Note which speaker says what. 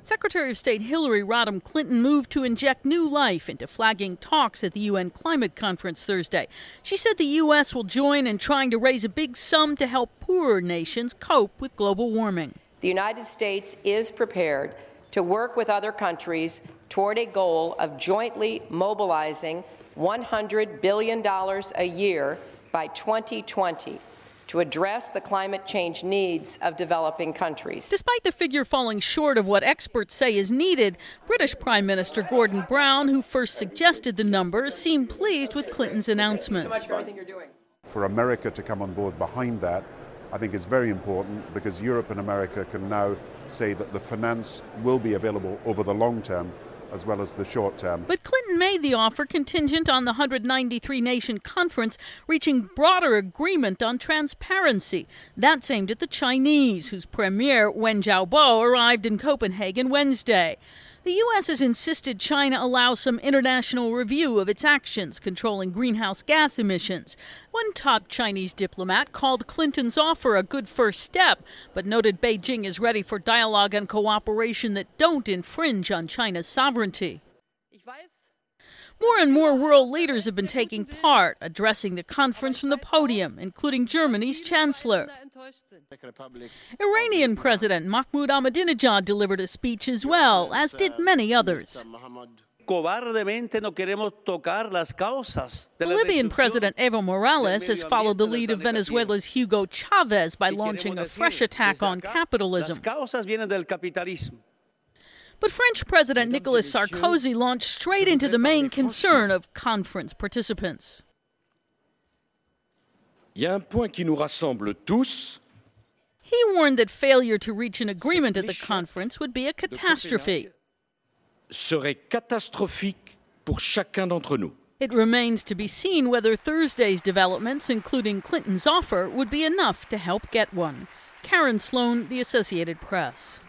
Speaker 1: Secretary of State Hillary Rodham Clinton moved to inject new life into flagging talks at the UN climate conference Thursday. She said the U.S. will join in trying to raise a big sum to help poorer nations cope with global warming.
Speaker 2: The United States is prepared to work with other countries toward a goal of jointly mobilizing $100 billion a year by 2020 to address the climate change needs of developing countries.
Speaker 1: Despite the figure falling short of what experts say is needed, British Prime Minister Gordon Brown, who first suggested the number, seemed pleased with Clinton's announcement.
Speaker 3: For America to come on board behind that, I think is very important, because Europe and America can now say that the finance will be available over the long term as well as the short term.
Speaker 1: But Clinton made the offer contingent on the 193-nation conference reaching broader agreement on transparency. That's aimed at the Chinese, whose premier, Wen Jiabao, arrived in Copenhagen Wednesday. The U.S. has insisted China allow some international review of its actions controlling greenhouse gas emissions. One top Chinese diplomat called Clinton's offer a good first step, but noted Beijing is ready for dialogue and cooperation that don't infringe on China's sovereignty. More and more world leaders have been taking part, addressing the conference from the podium, including Germany's chancellor. Iranian President Mahmoud Ahmadinejad delivered a speech as well, as did many others. Bolivian President Evo Morales has followed the lead of Venezuela's Hugo Chavez by launching a fresh attack on capitalism. But French President Nicolas Sarkozy launched straight into the main concern of conference participants.
Speaker 4: Il y a un point qui nous rassemble tous.
Speaker 1: He warned that failure to reach an agreement at the conference would be a catastrophe.
Speaker 4: Serait catastrophique pour chacun d'entre nous.
Speaker 1: It remains to be seen whether Thursday's developments, including Clinton's offer, would be enough to help get one. Karen Sloan, The Associated Press.